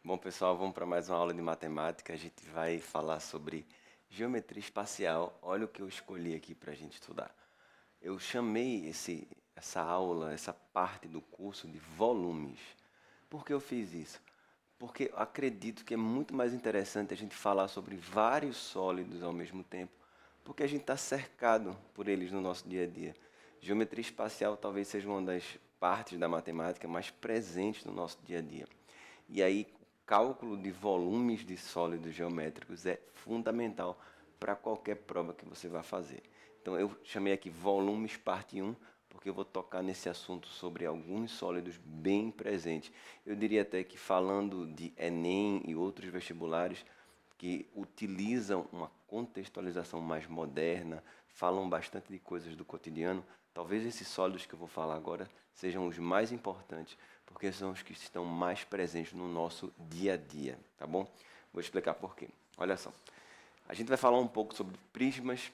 Bom, pessoal, vamos para mais uma aula de matemática. A gente vai falar sobre geometria espacial. Olha o que eu escolhi aqui para a gente estudar. Eu chamei essa aula, essa parte do curso de volumes. Por que eu fiz isso? Porque eu acredito que é muito mais interessante a gente falar sobre vários sólidos ao mesmo tempo, porque a gente está cercado por eles no nosso dia a dia. Geometria espacial talvez seja uma das partes da matemática mais presentes no nosso dia a dia. E aí, o cálculo de volumes de sólidos geométricos é fundamental para qualquer prova que você vá fazer. Então, eu chamei aqui volumes parte um, porque eu vou tocar nesse assunto sobre alguns sólidos bem presentes. Eu diria até que falando de Enem e outros vestibulares que utilizam uma contextualização mais moderna, falam bastante de coisas do cotidiano, talvez esses sólidos que eu vou falar agora sejam os mais importantes, porque são os que estão mais presentes no nosso dia a dia, tá bom? Vou explicar por quê. Olha só, a gente vai falar um pouco sobre prismas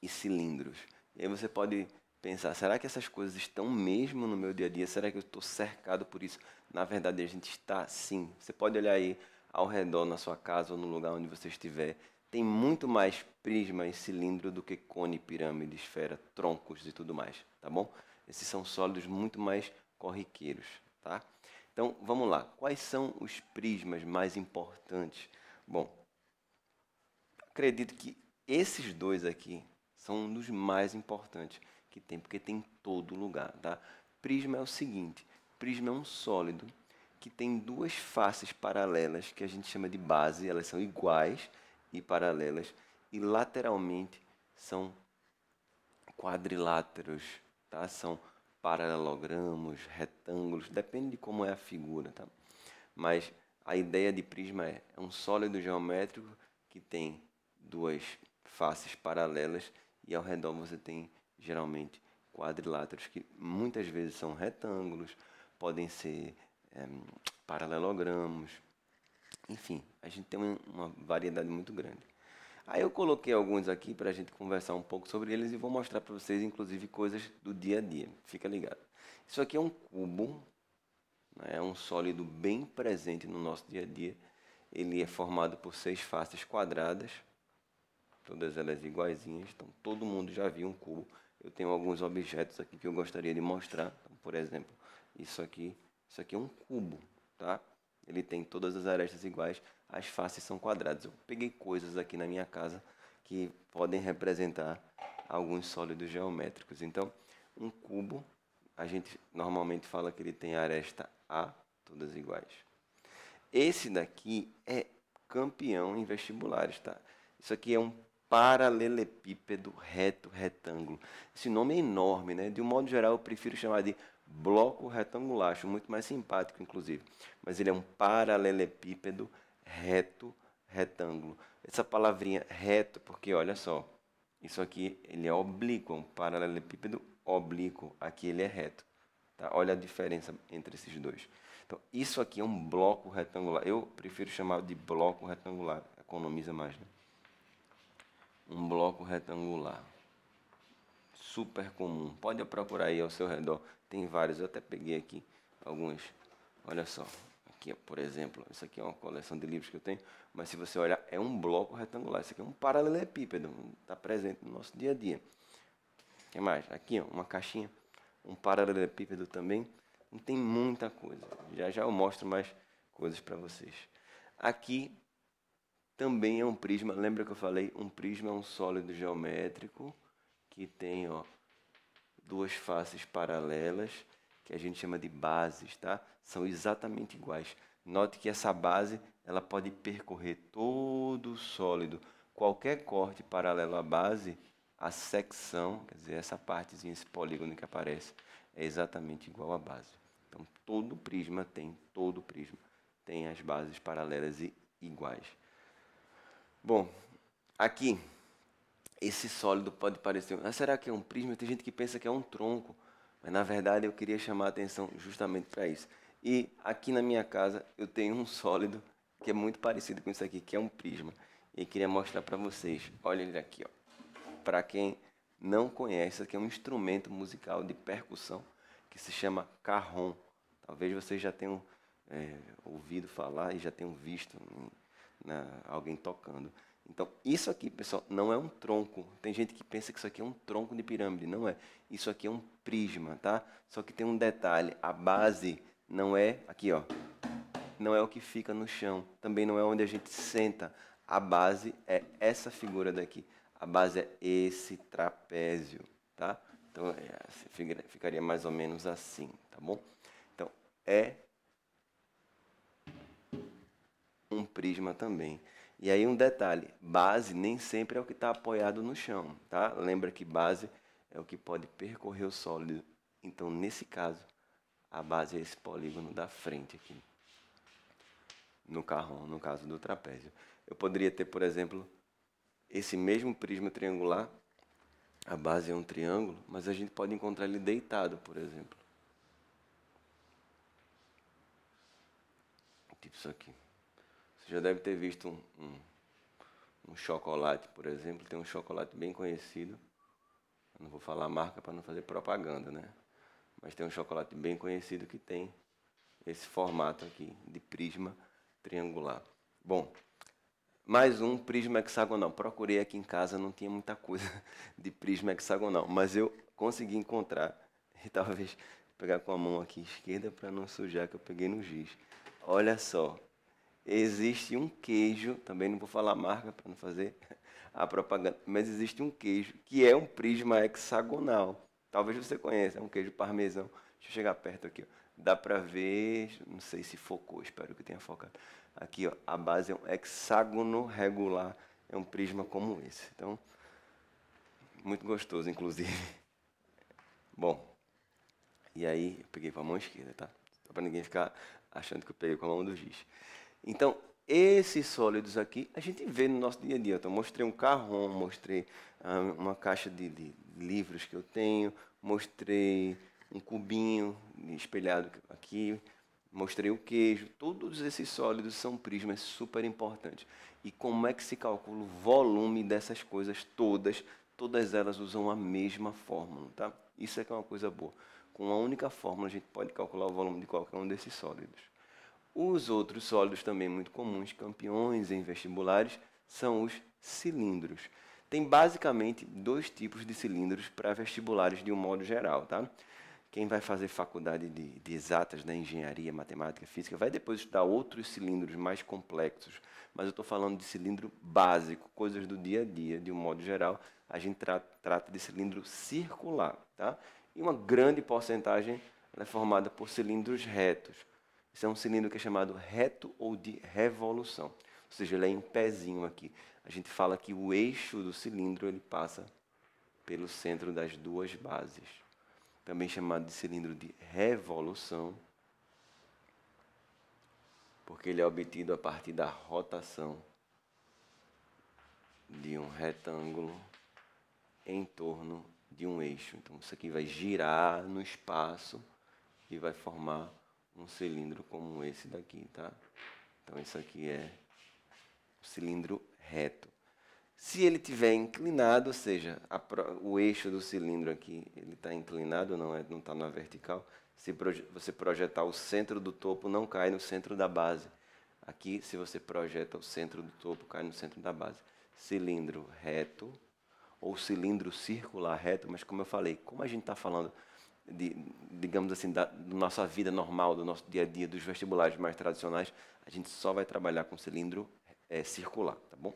e cilindros. E aí você pode pensar, será que essas coisas estão mesmo no meu dia a dia? Será que eu estou cercado por isso? Na verdade, a gente está sim. Você pode olhar aí ao redor na sua casa ou no lugar onde você estiver. Tem muito mais prisma e cilindro do que cone, pirâmide, esfera, troncos e tudo mais, tá bom? Esses são sólidos muito mais corriqueiros, tá? Então, vamos lá. Quais são os prismas mais importantes? Bom, acredito que esses dois aqui são um dos mais importantes que tem, porque tem em todo lugar, tá? Prisma é o seguinte, prisma é um sólido que tem duas faces paralelas que a gente chama de base, elas são iguais e paralelas, e lateralmente são quadriláteros, tá? São paralelogramos, retângulos, depende de como é a figura, tá? Mas a ideia de prisma é um sólido geométrico que tem duas faces paralelas e ao redor você tem geralmente quadriláteros que muitas vezes são retângulos, podem ser é, paralelogramos, enfim, a gente tem uma variedade muito grande. Aí eu coloquei alguns aqui para a gente conversar um pouco sobre eles e vou mostrar para vocês, inclusive, coisas do dia a dia. Fica ligado. Isso aqui é um cubo, né? É um sólido bem presente no nosso dia a dia. Ele é formado por seis faces quadradas, todas elas iguaizinhas. Então, todo mundo já viu um cubo. Eu tenho alguns objetos aqui que eu gostaria de mostrar. Então, por exemplo, isso aqui é um cubo, tá? Ele tem todas as arestas iguais, as faces são quadradas. Eu peguei coisas aqui na minha casa que podem representar alguns sólidos geométricos. Então, um cubo, a gente normalmente fala que ele tem aresta A, todas iguais. Esse daqui é campeão em vestibulares, tá? Isso aqui é um paralelepípedo reto retângulo. Esse nome é enorme, né? De um modo geral, eu prefiro chamar de bloco retangular, acho muito mais simpático, inclusive. Mas ele é um paralelepípedo reto retângulo. Essa palavrinha reto, porque olha só, isso aqui ele é oblíquo, um paralelepípedo oblíquo. Aqui ele é reto. Tá? Olha a diferença entre esses dois. Então, isso aqui é um bloco retangular. Eu prefiro chamar de bloco retangular. Economiza mais, né? Um bloco retangular. Super comum. Pode procurar aí ao seu redor. Tem vários. Eu até peguei aqui alguns. Olha só. Aqui, por exemplo, isso aqui é uma coleção de livros que eu tenho. Mas se você olhar, é um bloco retangular. Isso aqui é um paralelepípedo. Está presente no nosso dia a dia. O que mais? Aqui, ó, uma caixinha. Um paralelepípedo também. Não tem muita coisa. Já já eu mostro mais coisas para vocês. Aqui também é um prisma. Lembra que eu falei? Um prisma é um sólido geométrico que tem, ó, duas faces paralelas que a gente chama de bases, tá? São exatamente iguais. Note que essa base ela pode percorrer todo o sólido. Qualquer corte paralelo à base, a secção, quer dizer, essa partezinha, esse polígono que aparece, é exatamente igual à base. Então, todo prisma tem as bases paralelas e iguais. Bom, aqui esse sólido pode parecer, será que é um prisma? Tem gente que pensa que é um tronco, mas na verdade eu queria chamar a atenção justamente para isso. E aqui na minha casa eu tenho um sólido que é muito parecido com isso aqui, que é um prisma. E queria mostrar para vocês. Olha ele aqui, ó. Para quem não conhece, isso aqui é um instrumento musical de percussão que se chama carrom. Talvez vocês já tenham ouvido falar e já tenham visto alguém tocando. Então, isso aqui, pessoal, não é um tronco. Tem gente que pensa que isso aqui é um tronco de pirâmide. Não é. Isso aqui é um prisma, tá? Só que tem um detalhe. A base não é... Aqui, ó. Não é o que fica no chão. Também não é onde a gente senta. A base é essa figura daqui. A base é esse trapézio, tá? Então, ficaria mais ou menos assim, tá bom? Então, é um prisma também. E aí um detalhe, base nem sempre é o que está apoiado no chão, tá? Lembra que base é o que pode percorrer o sólido. Então, nesse caso, a base é esse polígono da frente aqui, no carrão, no caso do trapézio. Eu poderia ter, por exemplo, esse mesmo prisma triangular, a base é um triângulo, mas a gente pode encontrar ele deitado, por exemplo. Tipo isso aqui. Você já deve ter visto um chocolate, por exemplo. Tem um chocolate bem conhecido. Eu não vou falar a marca para não fazer propaganda, né? Mas tem um chocolate bem conhecido que tem esse formato aqui de prisma triangular. Bom, mais um prisma hexagonal. Procurei aqui em casa, não tinha muita coisa de prisma hexagonal, mas eu consegui encontrar. E talvez pegar com a mão aqui esquerda para não sujar, que eu peguei no giz. Olha só, existe um queijo, também não vou falar a marca para não fazer a propaganda, mas existe um queijo que é um prisma hexagonal. Talvez você conheça, é um queijo parmesão. Deixa eu chegar perto aqui, ó. Dá para ver, não sei se focou, espero que tenha focado. Aqui, ó, a base é um hexágono regular, é um prisma como esse. Então, muito gostoso, inclusive. Bom, e aí eu peguei com a mão esquerda, tá? Só para ninguém ficar achando que eu peguei com a mão do giz. Então, esses sólidos aqui, a gente vê no nosso dia a dia. Então, mostrei um carrom, mostrei uma caixa de livros que eu tenho, mostrei um cubinho espelhado aqui, mostrei o queijo. Todos esses sólidos são prismas super importantes. E como é que se calcula o volume dessas coisas todas? Todas elas usam a mesma fórmula, tá? Isso é que é uma coisa boa. Com uma única fórmula, a gente pode calcular o volume de qualquer um desses sólidos. Os outros sólidos também muito comuns, campeões em vestibulares, são os cilindros. Tem basicamente dois tipos de cilindros para vestibulares de um modo geral, tá? Quem vai fazer faculdade de exatas, da engenharia, matemática, física, vai depois estudar outros cilindros mais complexos. Mas eu estou falando de cilindro básico, coisas do dia a dia, de um modo geral. A gente trata de cilindro circular, tá? E uma grande porcentagem é formada por cilindros retos. Esse é um cilindro que é chamado reto ou de revolução. Ou seja, ele é em pezinho aqui. A gente fala que o eixo do cilindro ele passa pelo centro das duas bases. Também chamado de cilindro de revolução, porque ele é obtido a partir da rotação de um retângulo em torno de um eixo. Então, isso aqui vai girar no espaço e vai formar um cilindro como esse daqui, tá? Então, isso aqui é o cilindro reto. Se ele estiver inclinado, ou seja, o eixo do cilindro aqui, ele está inclinado, não está na vertical. Se você projetar o centro do topo, não cai no centro da base. Aqui, se você projeta o centro do topo, cai no centro da base. Cilindro reto ou cilindro circular reto, mas como eu falei, como a gente está falando digamos assim, da nossa vida normal, do nosso dia a dia, dos vestibulares mais tradicionais, a gente só vai trabalhar com cilindro circular, tá bom?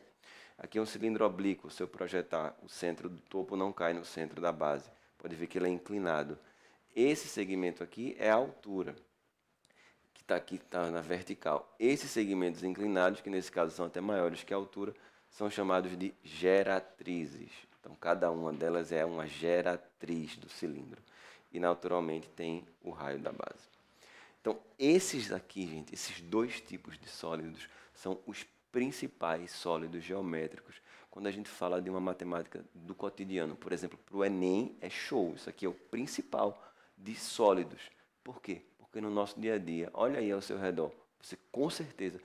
Aqui é um cilindro oblíquo, se eu projetar o centro do topo não cai no centro da base, pode ver que ele é inclinado. Esse segmento aqui é a altura, que está aqui, está na vertical. Esses segmentos inclinados, que nesse caso são até maiores que a altura, são chamados de geratrizes. Então, cada uma delas é uma geratriz do cilindro. E, naturalmente, tem o raio da base. Então, esses aqui, gente, esses dois tipos de sólidos são os principais sólidos geométricos quando a gente fala de uma matemática do cotidiano. Por exemplo, para o Enem é show, isso aqui é o principal de sólidos. Por quê? Porque no nosso dia a dia, olha aí ao seu redor, você com certeza,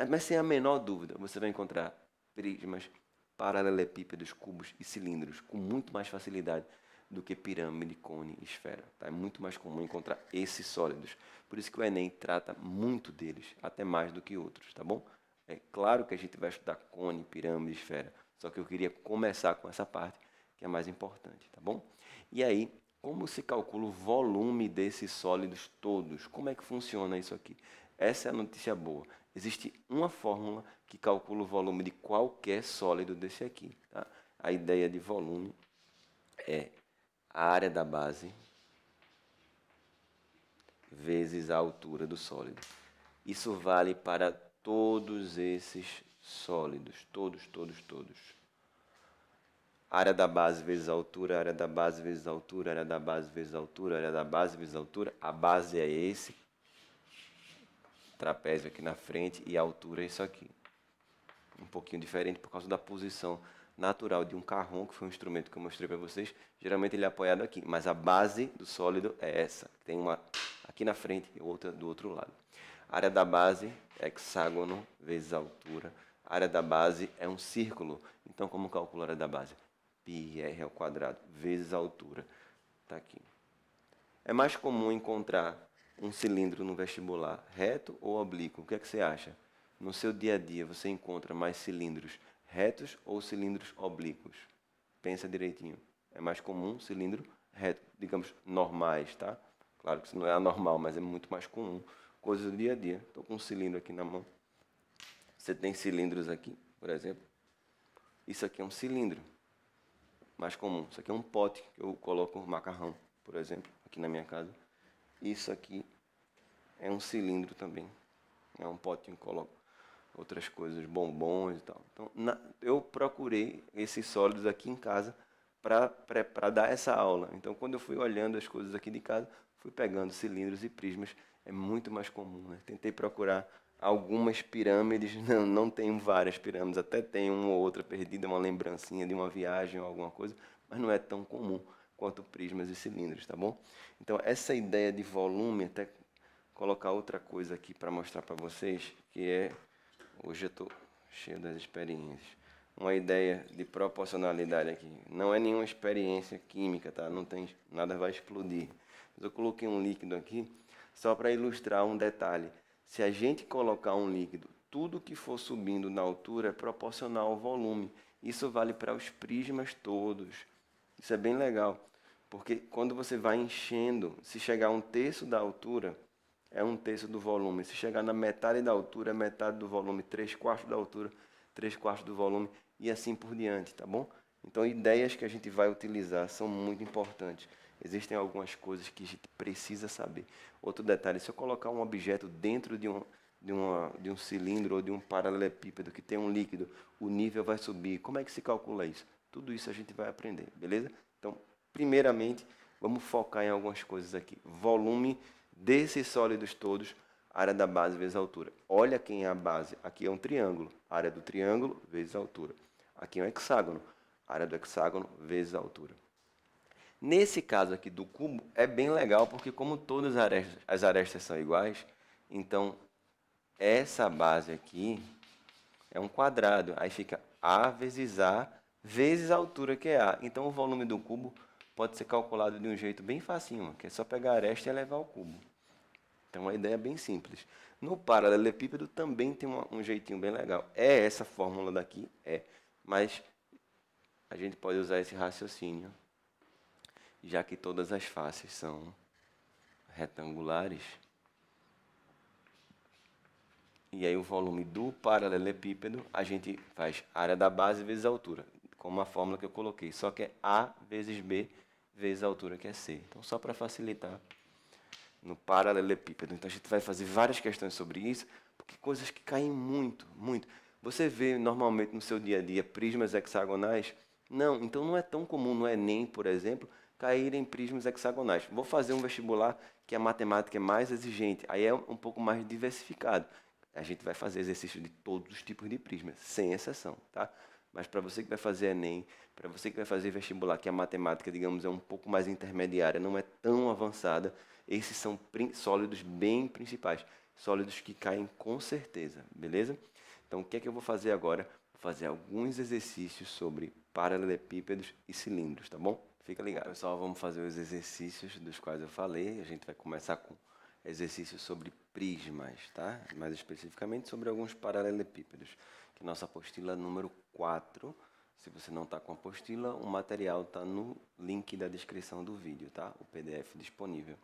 mas sem a menor dúvida, você vai encontrar prismas, paralelepípedos, cubos e cilindros com muito mais facilidade do que pirâmide, cone e esfera. Tá? É muito mais comum encontrar esses sólidos. Por isso que o Enem trata muito deles, até mais do que outros, tá bom? É claro que a gente vai estudar cone, pirâmide, esfera, só que eu queria começar com essa parte que é mais importante, tá bom? E aí, como se calcula o volume desses sólidos todos? Como é que funciona isso aqui? Essa é a notícia boa. Existe uma fórmula que calcula o volume de qualquer sólido desse aqui. Tá? A ideia de volume é a área da base vezes a altura do sólido. Isso vale para todos esses sólidos. Todos. Área da base vezes a altura, área da base vezes a altura, área da base vezes a altura, área da base vezes a altura. A base é esse trapézio aqui na frente e a altura é isso aqui. Um pouquinho diferente por causa da posição natural de um carrom, que foi um instrumento que eu mostrei para vocês. Geralmente ele é apoiado aqui, mas a base do sólido é essa. Tem uma aqui na frente e outra do outro lado. A área da base é hexágono vezes a altura. A área da base é um círculo. Então, como calculo a área da base? πr ao quadrado vezes a altura. Está aqui. É mais comum encontrar um cilindro no vestibular reto ou oblíquo? O que é que você acha? No seu dia a dia, você encontra mais cilindros retos ou cilindros oblíquos? Pensa direitinho. É mais comum cilindro reto, digamos, normais, tá? Claro que isso não é anormal, mas é muito mais comum. Coisas do dia a dia. Estou com um cilindro aqui na mão. Você tem cilindros aqui, por exemplo. Isso aqui é um cilindro mais comum. Isso aqui é um pote que eu coloco macarrão, por exemplo, aqui na minha casa. Isso aqui é um cilindro também. É um potinho que coloco outras coisas, bombons e tal. Então, eu procurei esses sólidos aqui em casa para dar essa aula. Então, quando eu fui olhando as coisas aqui de casa, fui pegando cilindros e prismas. É muito mais comum, né? Tentei procurar algumas pirâmides, não tenho várias pirâmides, até tenho uma ou outra perdida, uma lembrancinha de uma viagem ou alguma coisa, mas não é tão comum quanto prismas e cilindros, tá bom? Então, essa ideia de volume, até colocar outra coisa aqui para mostrar para vocês, que é, hoje eu estou cheio das experiências, uma ideia de proporcionalidade aqui. Não é nenhuma experiência química, tá? Não tem, nada vai explodir. Mas eu coloquei um líquido aqui só para ilustrar um detalhe. Se a gente colocar um líquido, tudo que for subindo na altura é proporcional ao volume. Isso vale para os prismas todos. Isso é bem legal, porque quando você vai enchendo, se chegar a 1/3 da altura, é 1/3 do volume. Se chegar na metade da altura, é metade do volume. 3/4 da altura, 3/4 do volume, e assim por diante, tá bom? Então, ideias que a gente vai utilizar são muito importantes. Existem algumas coisas que a gente precisa saber. Outro detalhe, se eu colocar um objeto dentro de um cilindro ou de um paralelepípedo que tem um líquido, o nível vai subir. Como é que se calcula isso? Tudo isso a gente vai aprender, beleza? Então, primeiramente, vamos focar em algumas coisas aqui. Volume desses sólidos todos, área da base vezes a altura. Olha quem é a base. Aqui é um triângulo. Área do triângulo vezes a altura. Aqui é um hexágono. Área do hexágono vezes a altura. Nesse caso aqui do cubo, é bem legal, porque como todas as arestas são iguais, então essa base aqui é um quadrado. Aí fica A vezes A vezes a altura que é A. Então o volume do cubo pode ser calculado de um jeito bem facinho, que é só pegar a aresta e elevar ao cubo. Então uma ideia bem simples. No paralelepípedo também tem um jeitinho bem legal. É essa fórmula daqui? É. Mas a gente pode usar esse raciocínio, já que todas as faces são retangulares. E aí o volume do paralelepípedo, a gente faz área da base vezes a altura, como a fórmula que eu coloquei. Só que é A vezes B vezes a altura, que é C. Então, só para facilitar, no paralelepípedo. Então, a gente vai fazer várias questões sobre isso, porque coisas que caem muito. Você vê normalmente no seu dia a dia prismas hexagonais? Não, então não é tão comum no Enem, por exemplo, cair em prismas hexagonais. Vou fazer um vestibular que a matemática é mais exigente, aí é um pouco mais diversificado. A gente vai fazer exercício de todos os tipos de prismas, sem exceção, tá? Mas para você que vai fazer Enem, para você que vai fazer vestibular, que a matemática, digamos, é um pouco mais intermediária, não é tão avançada, esses são sólidos bem principais, sólidos que caem com certeza, beleza? Então, o que é que eu vou fazer agora? Vou fazer alguns exercícios sobre paralelepípedos e cilindros, tá bom? Fica ligado. Pessoal, vamos fazer os exercícios dos quais eu falei. A gente vai começar com exercícios sobre prismas, tá? Mais especificamente sobre alguns paralelepípedos, que nossa apostila número 4. Se você não está com a apostila, o material está no link da descrição do vídeo, tá? O PDF disponível.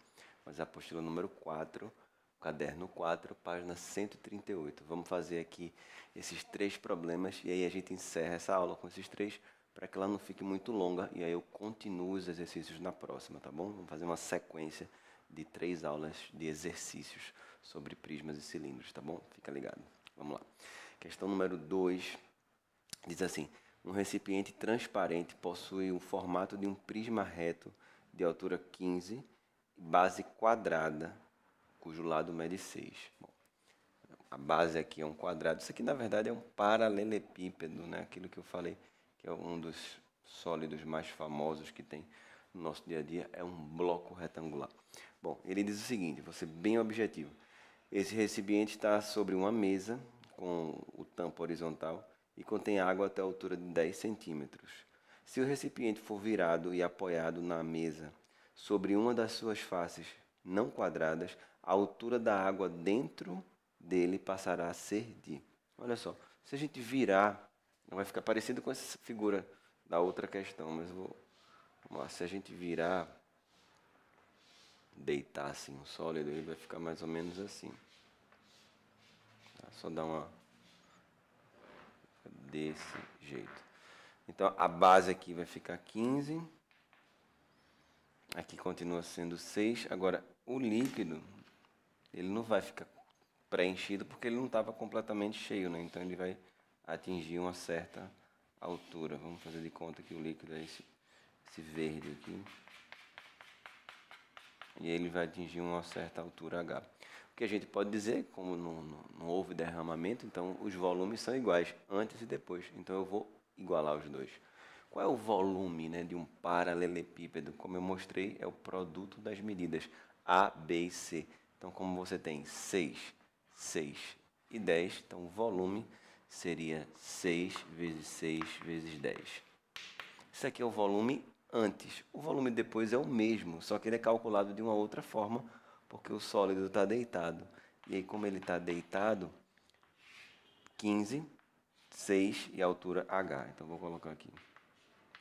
Mas a apostila número 4, caderno 4, página 138. Vamos fazer aqui esses 3 problemas e aí a gente encerra essa aula com esses 3 para que ela não fique muito longa e aí eu continuo os exercícios na próxima, tá bom? Vamos fazer uma sequência de 3 aulas de exercícios sobre prismas e cilindros, tá bom? Fica ligado. Vamos lá. Questão número 2 diz assim: um recipiente transparente possui o formato de um prisma reto de altura 15 e base quadrada, cujo lado mede 6. Bom, a base aqui é um quadrado. Isso aqui, na verdade, é um paralelepípedo, né? Aquilo que eu falei, que é um dos sólidos mais famosos que tem no nosso dia a dia, é um bloco retangular. Bom, ele diz o seguinte, vou ser bem objetivo. Esse recipiente está sobre uma mesa com o tampo horizontal e contém água até a altura de 10 centímetros. Se o recipiente for virado e apoiado na mesa sobre uma das suas faces não quadradas, a altura da água dentro dele passará a ser de... Olha só, se a gente virar, vai ficar parecido com essa figura da outra questão, mas vamos lá, se a gente virar, deitar assim o sólido, ele vai ficar mais ou menos assim. Tá? Só dar uma... desse jeito. Então, a base aqui vai ficar 15. Aqui continua sendo 6. Agora, o líquido, ele não vai ficar preenchido porque ele não estava completamente cheio, né? Então, ele vai atingir uma certa altura. Vamos fazer de conta que o líquido é esse verde aqui. E ele vai atingir uma certa altura H. O que a gente pode dizer, como não houve derramamento, então os volumes são iguais, antes e depois. Então eu vou igualar os dois. Qual é o volume, né, de um paralelepípedo? Como eu mostrei, é o produto das medidas A, B e C. Então, como você tem 6, 6 e 10, então o volume seria 6 vezes 6 vezes 10. Isso aqui é o volume antes. O volume depois é o mesmo, só que ele é calculado de uma outra forma, porque o sólido está deitado. E aí, como ele está deitado, 15, 6 e a altura H. Então, vou colocar aqui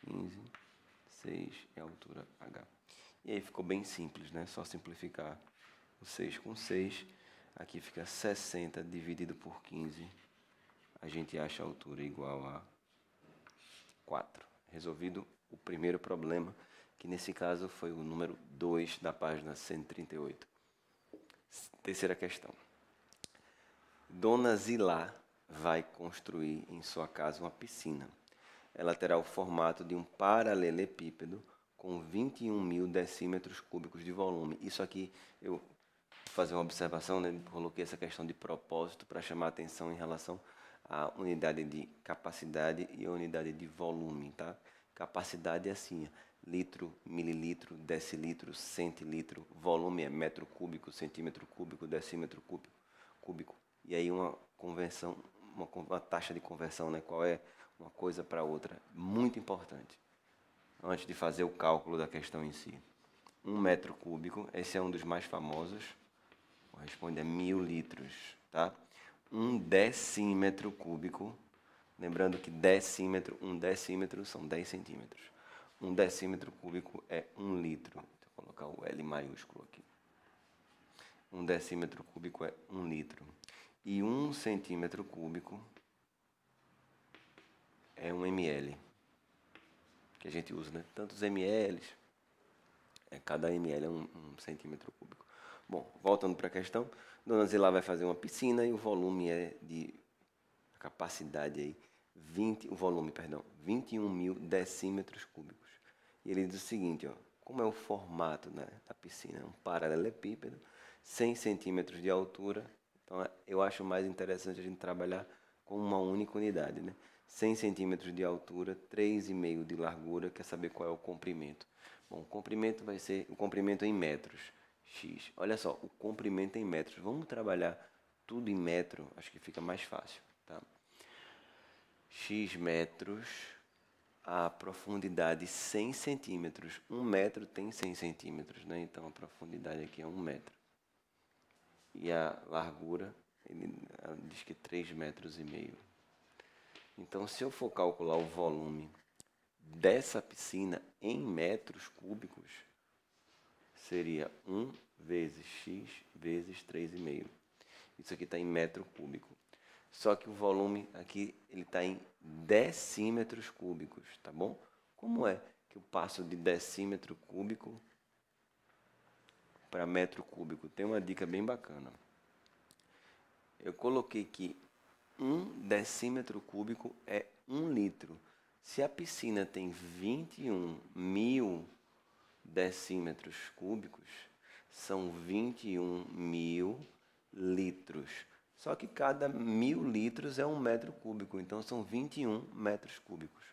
15, 6 e a altura H. E aí ficou bem simples, né? Só simplificar o 6 com 6. Aqui fica 60 dividido por 15. A gente acha a altura igual a 4. Resolvido o primeiro problema, que nesse caso foi o número 2 da página 138. Terceira questão. Dona Zilá vai construir em sua casa uma piscina. Ela terá o formato de um paralelepípedo com 21.000 decímetros cúbicos de volume. Isso aqui, eu vou fazer uma observação, né? Coloquei essa questão de propósito para chamar a atenção em relação à unidade de capacidade e a unidade de volume, tá? Capacidade é assim, litro, mililitro, decilitro, centilitro, volume é metro cúbico, centímetro cúbico, decímetro cúbico. E aí uma conversão, uma taxa de conversão, né? Qual é uma coisa para outra? Muito importante. Antes de fazer o cálculo da questão em si. 1 metro cúbico, esse é um dos mais famosos, corresponde a 1000 litros, tá? 1 decímetro cúbico, lembrando que decímetro, 1 decímetro são 10 centímetros. 1 decímetro cúbico é 1 litro. Vou colocar o L maiúsculo aqui. 1 decímetro cúbico é 1 litro. E 1 centímetro cúbico é 1 ml. Que a gente usa, né? Tantos ml, cada ml é 1 centímetro cúbico. Bom, voltando para a questão, Dona Zilá vai fazer uma piscina e o volume é de capacidade aí, 21.000 decímetros cúbicos. E ele diz o seguinte, ó, como é o formato, né, da piscina? É um paralelepípedo, 100 centímetros de altura. Então, eu acho mais interessante a gente trabalhar com uma única unidade, né? 100 centímetros de altura, 3,5 de largura, quer saber qual é o comprimento? Bom, o comprimento vai ser o comprimento em metros, x. Olha só, o comprimento em metros. Vamos trabalhar tudo em metro, acho que fica mais fácil, tá? X metros a profundidade 100 centímetros. 1 metro tem 100 centímetros, né? Então a profundidade aqui é 1 metro. E a largura, ele diz que 3,5 metros. Então, se eu for calcular o volume dessa piscina em metros cúbicos, seria 1 vezes x vezes 3,5. Isso aqui está em metro cúbico. Só que o volume aqui ele está em decímetros cúbicos, tá bom? Como é que eu passo de decímetro cúbico para metro cúbico? Tem uma dica bem bacana. Eu coloquei que 1 decímetro cúbico é 1 litro. Se a piscina tem 21.000 decímetros cúbicos, são 21.000 litros. Só que cada 1.000 litros é 1 metro cúbico, então são 21 metros cúbicos.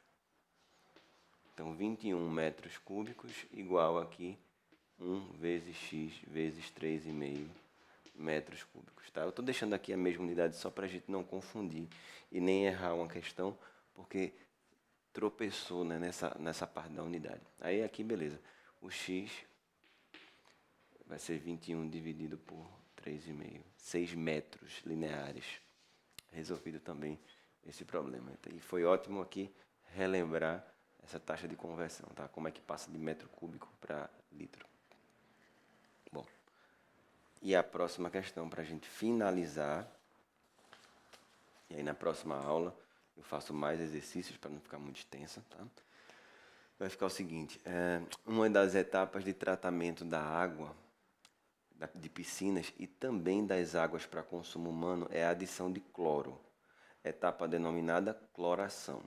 Então 21 metros cúbicos igual aqui 1 vezes x vezes 3,5 metros cúbicos. Tá? Eu estou deixando aqui a mesma unidade só para a gente não confundir e nem errar uma questão, porque tropeçou, né, nessa parte da unidade. Aí aqui, beleza. O x vai ser 21 dividido por 3,5. 6 metros lineares. Resolvido também esse problema. E foi ótimo aqui relembrar essa taxa de conversão, tá? Como é que passa de metro cúbico para litro. Bom, e a próxima questão para a gente finalizar. E aí na próxima aula eu faço mais exercícios para não ficar muito extensa, tá? Vai ficar o seguinte, uma das etapas de tratamento da água de piscinas e também das águas para consumo humano é a adição de cloro, etapa denominada cloração.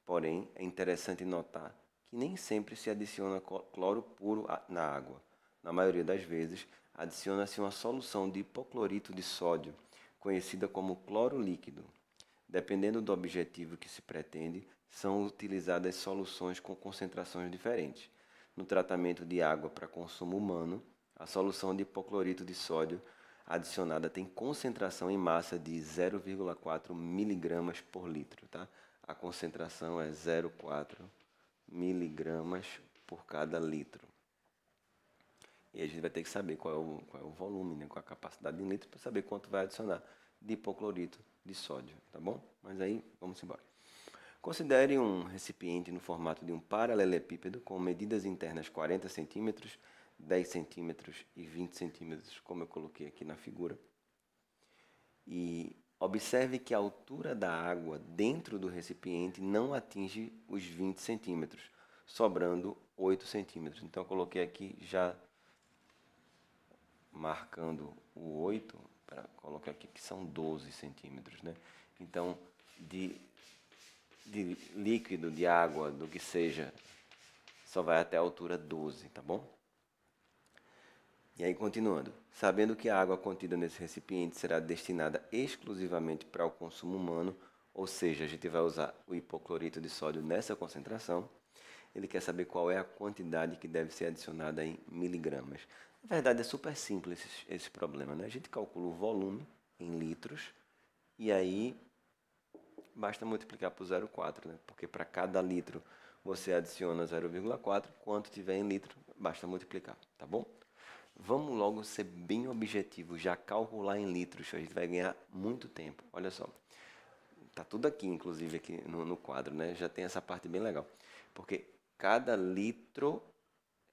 Porém, é interessante notar que nem sempre se adiciona cloro puro na água. Na maioria das vezes, adiciona-se uma solução de hipoclorito de sódio, conhecida como cloro líquido. Dependendo do objetivo que se pretende, são utilizadas soluções com concentrações diferentes. No tratamento de água para consumo humano, a solução de hipoclorito de sódio adicionada tem concentração em massa de 0,4 miligramas por litro. Tá? A concentração é 0,4 miligramas por cada litro. E a gente vai ter que saber qual é o volume, né? Qual é a capacidade em litro, para saber quanto vai adicionar de hipoclorito de sódio, tá bom? Mas aí, vamos embora. Considere um recipiente no formato de um paralelepípedo com medidas internas 40 centímetros, 10 centímetros e 20 centímetros, como eu coloquei aqui na figura. E observe que a altura da água dentro do recipiente não atinge os 20 centímetros, sobrando 8 centímetros. Então, eu coloquei aqui já marcando o 8, para colocar aqui que são 12 centímetros, né? Então, de líquido, de água, do que seja, só vai até a altura 12, tá bom? E aí, continuando. Sabendo que a água contida nesse recipiente será destinada exclusivamente para o consumo humano, ou seja, a gente vai usar o hipoclorito de sódio nessa concentração, ele quer saber qual é a quantidade que deve ser adicionada em miligramas. Na verdade, é super simples esse problema, né? A gente calcula o volume em litros e aí basta multiplicar por 0,4, né? Porque para cada litro você adiciona 0,4, quanto tiver em litro, basta multiplicar, tá bom? Vamos logo ser bem objetivo, já calcular em litros, a gente vai ganhar muito tempo. Olha só, tá tudo aqui, inclusive aqui no quadro, né? Já tem essa parte bem legal, porque cada litro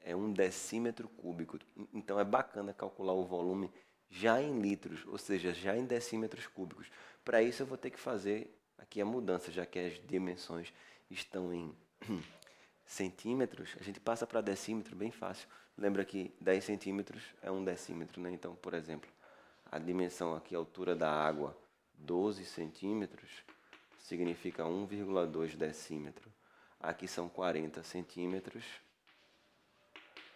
é 1 decímetro cúbico, então é bacana calcular o volume já em litros, ou seja, já em decímetros cúbicos. Para isso eu vou ter que fazer aqui a mudança, já que as dimensões estão em centímetros, a gente passa para decímetro bem fácil. Lembra que 10 centímetros é 1 decímetro, né? Então, por exemplo, a dimensão aqui, a altura da água, 12 centímetros, significa 1,2 decímetro. Aqui são 40 centímetros,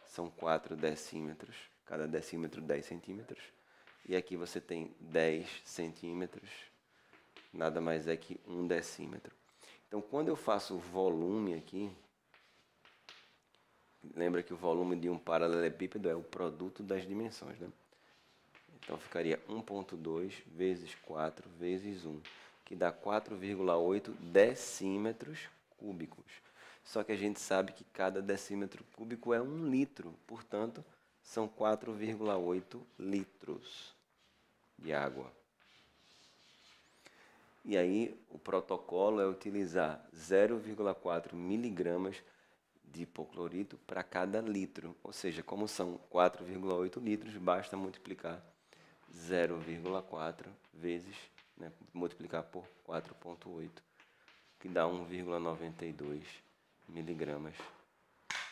são 4 decímetros, cada decímetro 10 centímetros. E aqui você tem 10 centímetros, nada mais é que 1 decímetro. Então, quando eu faço o volume aqui, lembra que o volume de um paralelepípedo é o produto das dimensões, né? Então, ficaria 1,2 vezes 4 vezes 1, que dá 4,8 decímetros cúbicos. Só que a gente sabe que cada decímetro cúbico é 1 litro, portanto, são 4,8 litros de água. E aí, o protocolo é utilizar 0,4 miligramas de hipoclorito para cada litro. Ou seja, como são 4,8 litros, basta multiplicar 0,4 vezes, né, multiplicar por 4,8, que dá 1,92 miligramas.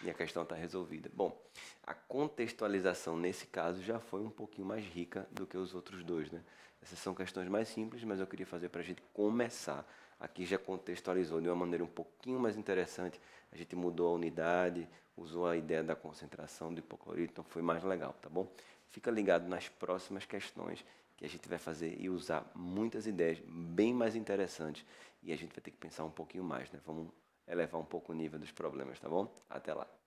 E a questão está resolvida. Bom, a contextualização nesse caso já foi um pouquinho mais rica do que os outros dois, né? Essas são questões mais simples, mas eu queria fazer para a gente começar. Aqui já contextualizou de uma maneira um pouquinho mais interessante. A gente mudou a unidade, usou a ideia da concentração do hipoclorito, então foi mais legal, tá bom? Fica ligado nas próximas questões que a gente vai fazer e usar muitas ideias bem mais interessantes. E a gente vai ter que pensar um pouquinho mais, né? Vamos elevar um pouco o nível dos problemas, tá bom? Até lá.